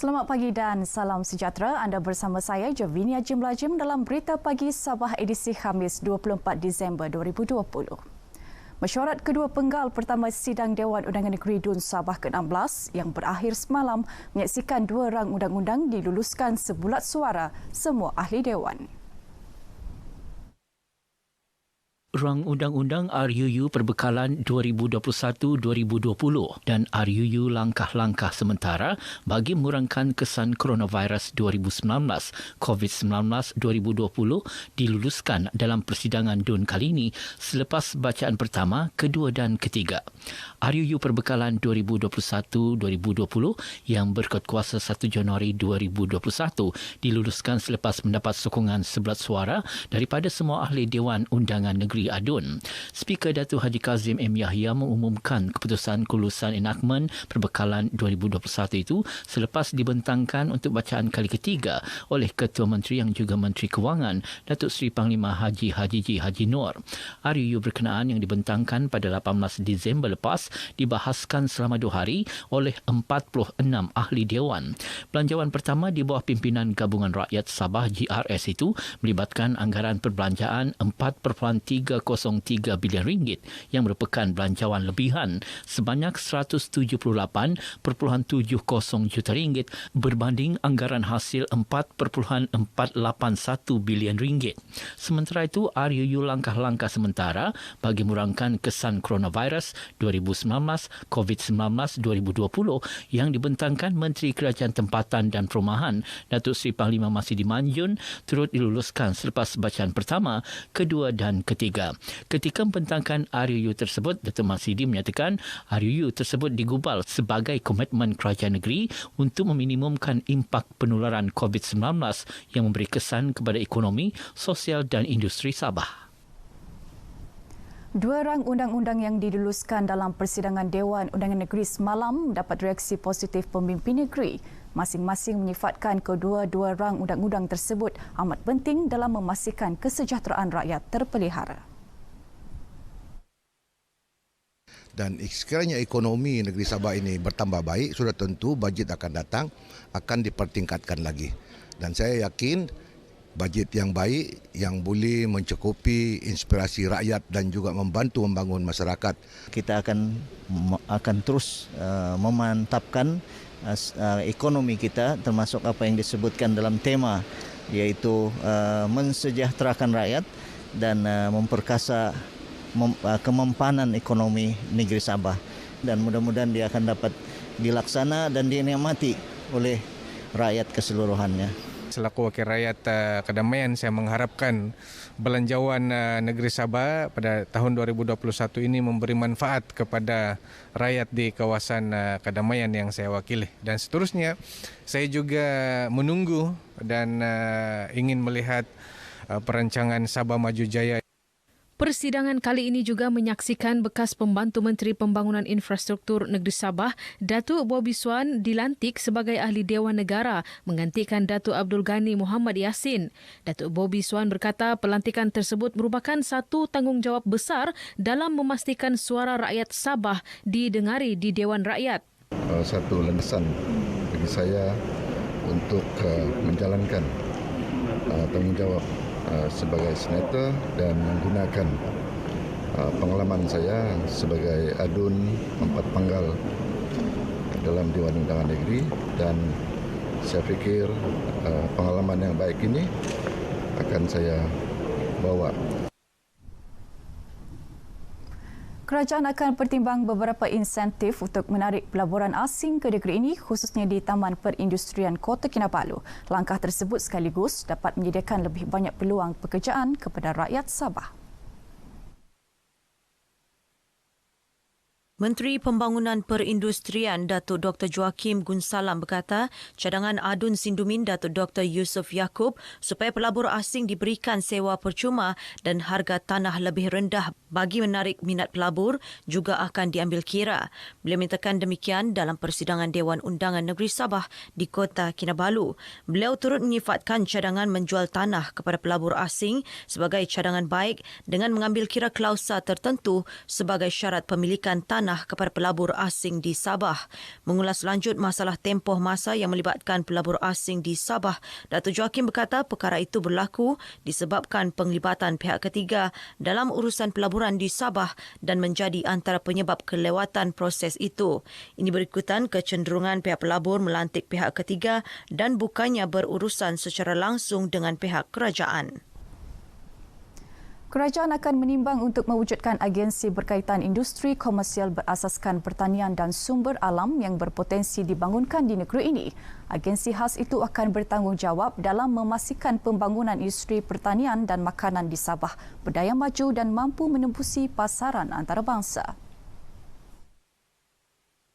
Selamat pagi dan salam sejahtera. Anda bersama saya, Javinia Jimlajim dalam Berita Pagi Sabah edisi Khamis 24 Disember 2020. Mesyuarat kedua penggal pertama Sidang Dewan Undangan Negeri DUN Sabah ke-16 yang berakhir semalam menyaksikan dua rang undang-undang diluluskan sebulat suara semua ahli Dewan. Rang Undang-Undang RUU Perbekalan 2021-2020 dan RUU Langkah-Langkah Sementara bagi mengurangkan kesan coronavirus 2019 COVID-19 2020 diluluskan dalam persidangan DUN kali ini selepas bacaan pertama, kedua dan ketiga. RUU Perbekalan 2021-2020 yang berkuat kuasa 1 Januari 2021 diluluskan selepas mendapat sokongan 11 suara daripada semua ahli Dewan Undangan Negeri ADUN. Speaker Datuk Haji Kazim M. Yahya mengumumkan keputusan kelulusan enakmen perbekalan 2021 itu selepas dibentangkan untuk bacaan kali ketiga oleh Ketua Menteri yang juga Menteri Kewangan Datuk Seri Panglima Haji Haji Noor. RUU berkenaan yang dibentangkan pada 18 Disember lepas dibahaskan selama 2 hari oleh 46 ahli Dewan. Belanjawan pertama di bawah pimpinan Gabungan Rakyat Sabah GRS itu melibatkan anggaran perbelanjaan 4.303 bilion ringgit yang merupakan belanjawan lebihan sebanyak 178.70 juta ringgit berbanding anggaran hasil 4.481 bilion ringgit. Sementara itu, RUU Langkah-Langkah Sementara bagi mengurangkan kesan coronavirus 2019 COVID-19 2020 yang dibentangkan Menteri Kerajaan Tempatan dan Perumahan Datuk Seri Panglima Masidi Manjun turut diluluskan selepas bacaan pertama, kedua dan ketiga. Ketika membentangkan RUU tersebut, Datuk Masidi menyatakan RUU tersebut digubal sebagai komitmen kerajaan negeri untuk meminimumkan impak penularan COVID-19 yang memberi kesan kepada ekonomi, sosial dan industri Sabah. Dua rang undang-undang yang diluluskan dalam persidangan Dewan Undangan Negeri semalam mendapat reaksi positif pemimpin negeri. Masing-masing menyifatkan kedua-dua rang undang-undang tersebut amat penting dalam memastikan kesejahteraan rakyat terpelihara. Dan sekiranya ekonomi negeri Sabah ini bertambah baik, sudah tentu bajet akan datang akan dipertingkatkan lagi. Dan saya yakin bajet yang baik yang boleh mencukupi inspirasi rakyat dan juga membantu membangun masyarakat. Kita akan terus memantapkan ekonomi kita, termasuk apa yang disebutkan dalam tema, iaitu mensejahterakan rakyat dan memperkasa kemampanan ekonomi negeri Sabah. Dan mudah-mudahan dia akan dapat dilaksana dan dinikmati oleh rakyat keseluruhannya. Selaku wakil rakyat Kedamaian, saya mengharapkan belanjawan negeri Sabah pada tahun 2021 ini memberi manfaat kepada rakyat di kawasan Kedamaian yang saya wakili. Dan seterusnya, saya juga menunggu dan ingin melihat perancangan Sabah Maju Jaya. Persidangan kali ini juga menyaksikan bekas Pembantu Menteri Pembangunan Infrastruktur Negeri Sabah, Datuk Bobby Swan dilantik sebagai Ahli Dewan Negara menggantikan Datuk Abdul Ghani Muhammad Yassin. Datuk Bobby Swan berkata pelantikan tersebut merupakan satu tanggungjawab besar dalam memastikan suara rakyat Sabah didengari di Dewan Rakyat. Satu landasan bagi saya untuk menjalankan tanggungjawab sebagai senator dan menggunakan pengalaman saya sebagai ADUN 4 panggal dalam Dewan Undangan Negeri, dan saya fikir pengalaman yang baik ini akan saya bawa. Kerajaan akan pertimbang beberapa insentif untuk menarik pelaburan asing ke negeri ini, khususnya di Taman Perindustrian Kota Kinabalu. Langkah tersebut sekaligus dapat menyediakan lebih banyak peluang pekerjaan kepada rakyat Sabah. Menteri Pembangunan Perindustrian Datuk Dr. Joachim Gunsalam berkata cadangan ADUN Sindumin Datuk Dr. Yusof Yaakob supaya pelabur asing diberikan sewa percuma dan harga tanah lebih rendah bagi menarik minat pelabur juga akan diambil kira. Beliau menyatakan demikian dalam persidangan Dewan Undangan Negeri Sabah di Kota Kinabalu. Beliau turut menyifatkan cadangan menjual tanah kepada pelabur asing sebagai cadangan baik dengan mengambil kira klausa tertentu sebagai syarat pemilikan tanah tanah kepada pelabur asing di Sabah. Mengulas lanjut masalah tempoh masa yang melibatkan pelabur asing di Sabah, Datuk Joakim berkata perkara itu berlaku disebabkan penglibatan pihak ketiga dalam urusan pelaburan di Sabah dan menjadi antara penyebab kelewatan proses itu. Ini berikutan kecenderungan pihak pelabur melantik pihak ketiga dan bukannya berurusan secara langsung dengan pihak kerajaan. Kerajaan akan menimbang untuk mewujudkan agensi berkaitan industri komersial berasaskan pertanian dan sumber alam yang berpotensi dibangunkan di negeri ini. Agensi khas itu akan bertanggungjawab dalam memastikan pembangunan industri pertanian dan makanan di Sabah berdaya maju dan mampu menembusi pasaran antarabangsa.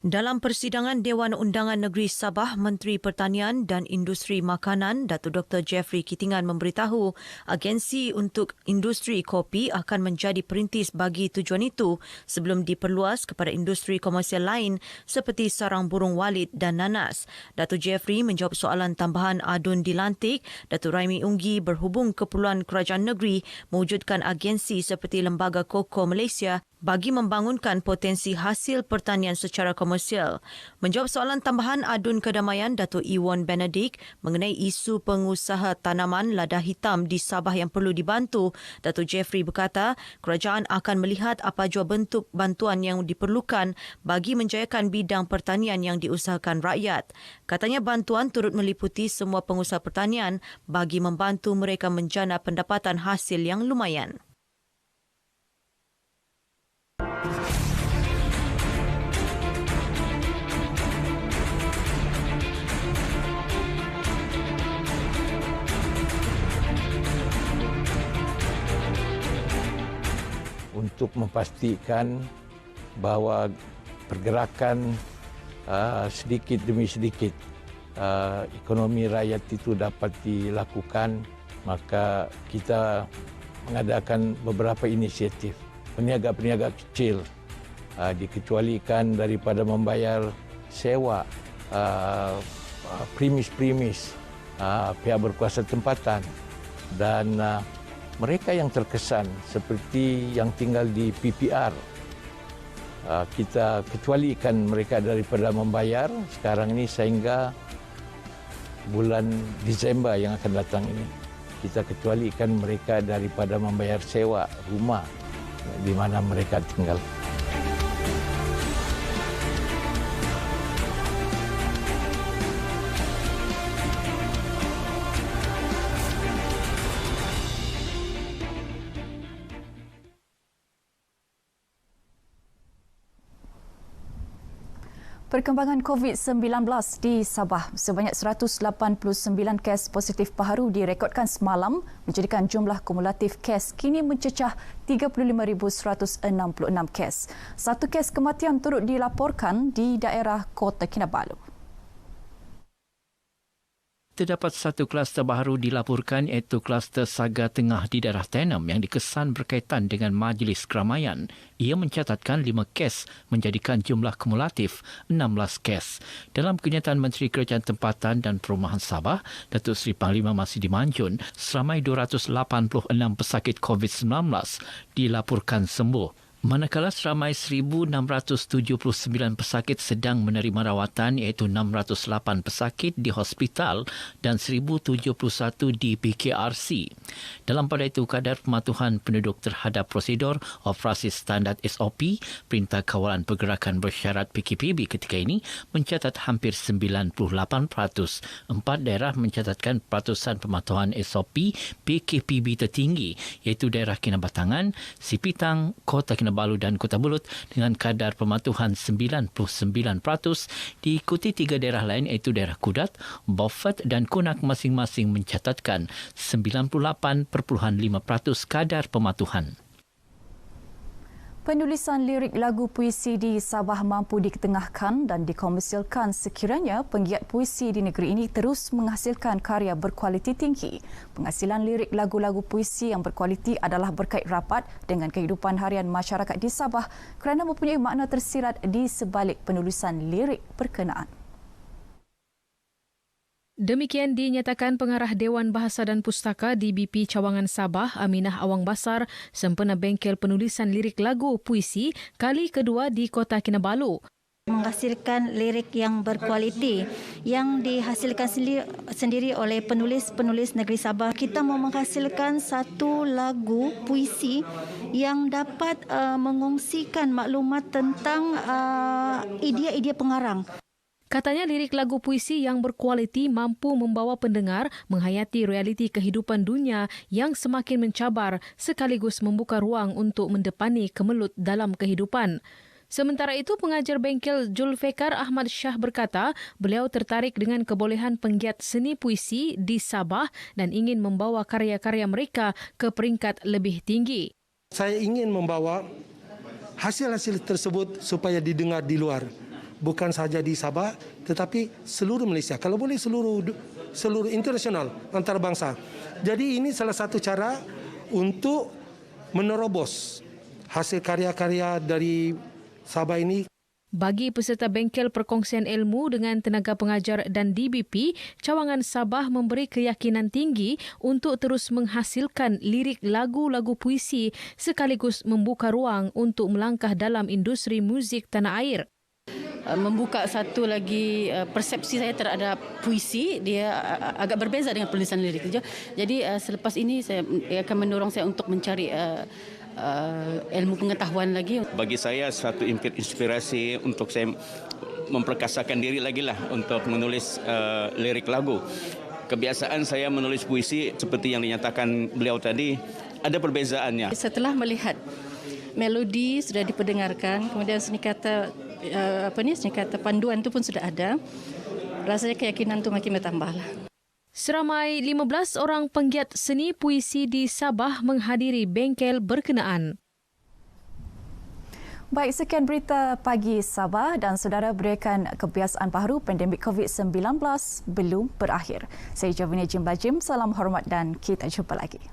Dalam persidangan Dewan Undangan Negeri Sabah, Menteri Pertanian dan Industri Makanan, Datuk Dr. Jeffrey Kitingan memberitahu agensi untuk industri kopi akan menjadi perintis bagi tujuan itu sebelum diperluas kepada industri komersial lain seperti sarang burung walit dan nanas. Datuk Jeffrey menjawab soalan tambahan adun dilantik, Datuk Raimi Unggi berhubung keperluan kerajaan negeri mewujudkan agensi seperti Lembaga Koko Malaysia bagi membangunkan potensi hasil pertanian secara komersial. Menjawab soalan tambahan adun kedamaian, Datuk Iwan Benedict mengenai isu pengusaha tanaman lada hitam di Sabah yang perlu dibantu, Datuk Jeffrey berkata kerajaan akan melihat apa jua bentuk bantuan yang diperlukan bagi menjayakan bidang pertanian yang diusahakan rakyat. Katanya bantuan turut meliputi semua pengusaha pertanian bagi membantu mereka menjana pendapatan hasil yang lumayan. Untuk memastikan bahawa pergerakan sedikit demi sedikit ekonomi rakyat itu dapat dilakukan, maka kita mengadakan beberapa inisiatif. Peniaga-peniaga kecil dikecualikan daripada membayar sewa primis-primis pihak berkuasa tempatan, dan mereka yang terkesan seperti yang tinggal di PPR, kita kecualikan mereka daripada membayar sekarang ini sehingga bulan Disember yang akan datang ini. Kita kecualikan mereka daripada membayar sewa rumah di mana mereka tinggal. Perkembangan COVID-19 di Sabah, sebanyak 189 kes positif baharu direkodkan semalam menjadikan jumlah kumulatif kes kini mencecah 35,166 kes. Satu kes kematian turut dilaporkan di daerah Kota Kinabalu. Terdapat satu kluster baru dilaporkan iaitu kluster Saga Tengah di daerah Tenem yang dikesan berkaitan dengan majlis keramaian. Ia mencatatkan 5 kes menjadikan jumlah kumulatif 16 kes. Dalam kenyataan Menteri Kerajaan Tempatan dan Perumahan Sabah, Datuk Seri Panglima Masih Dimanjun, seramai 286 pesakit COVID-19 dilaporkan sembuh. Manakala seramai 1,679 pesakit sedang menerima rawatan iaitu 608 pesakit di hospital dan 1,071 di PKRC. Dalam pada itu, kadar pematuhan penduduk terhadap prosedur operasi standard SOP, Perintah Kawalan Pergerakan Bersyarat PKPB ketika ini mencatat hampir 98%. 4 daerah mencatatkan peratusan pematuhan SOP PKPB tertinggi iaitu daerah Kinabatangan, Sipitang, Kota Kinabalu dan Kota Bulut dengan kadar pematuhan 99%, diikuti 3 daerah lain iaitu daerah Kudat, Beaufort dan Kunak masing-masing mencatatkan 98.5% kadar pematuhan. Penulisan lirik lagu puisi di Sabah mampu diketengahkan dan dikomersialkan sekiranya penggiat puisi di negeri ini terus menghasilkan karya berkualiti tinggi. Penghasilan lirik lagu-lagu puisi yang berkualiti adalah berkait rapat dengan kehidupan harian masyarakat di Sabah kerana mempunyai makna tersirat di sebalik penulisan lirik berkenaan. Demikian dinyatakan Pengarah Dewan Bahasa dan Pustaka DBP Cawangan Sabah, Aminah Awang Basar, sempena bengkel penulisan lirik lagu puisi kali kedua di Kota Kinabalu. Menghasilkan lirik yang berkualiti yang dihasilkan sendiri oleh penulis-penulis negeri Sabah. Kita mau menghasilkan satu lagu puisi yang dapat mengongsikan maklumat tentang idea-idea pengarang. Katanya lirik lagu puisi yang berkualiti mampu membawa pendengar menghayati realiti kehidupan dunia yang semakin mencabar sekaligus membuka ruang untuk mendepani kemelut dalam kehidupan. Sementara itu, pengajar bengkel Julfikar Ahmad Shah berkata beliau tertarik dengan kebolehan penggiat seni puisi di Sabah dan ingin membawa karya-karya mereka ke peringkat lebih tinggi. Saya ingin membawa hasil-hasil tersebut supaya didengar di luar. Bukan saja di Sabah, tetapi seluruh Malaysia. Kalau boleh seluruh internasional antarabangsa. Jadi ini salah satu cara untuk menerobos hasil karya-karya dari Sabah ini. Bagi peserta bengkel perkongsian ilmu dengan tenaga pengajar dan DBP, Cawangan Sabah memberi keyakinan tinggi untuk terus menghasilkan lirik lagu-lagu puisi sekaligus membuka ruang untuk melangkah dalam industri muzik tanah air. Membuka satu lagi persepsi saya terhadap puisi, dia agak berbeza dengan penulisan lirik. Jadi selepas ini saya akan mendorong saya untuk mencari ilmu pengetahuan lagi. Bagi saya satu inspirasi untuk saya memperkasakan diri lagi lah untuk menulis lirik lagu. Kebiasaan saya menulis puisi seperti yang dinyatakan beliau tadi, ada perbezaannya. Setelah melihat melodi sudah diperdengarkan, kemudian seni kata panduan itu pun sudah ada, rasanya keyakinan itu makin bertambah. Seramai 15 orang penggiat seni puisi di Sabah menghadiri bengkel berkenaan. Baik, sekian berita pagi Sabah dan saudara, berikan kebiasaan baru pandemik COVID-19 belum berakhir. Saya Javinia Jim Bajim, salam hormat dan kita jumpa lagi.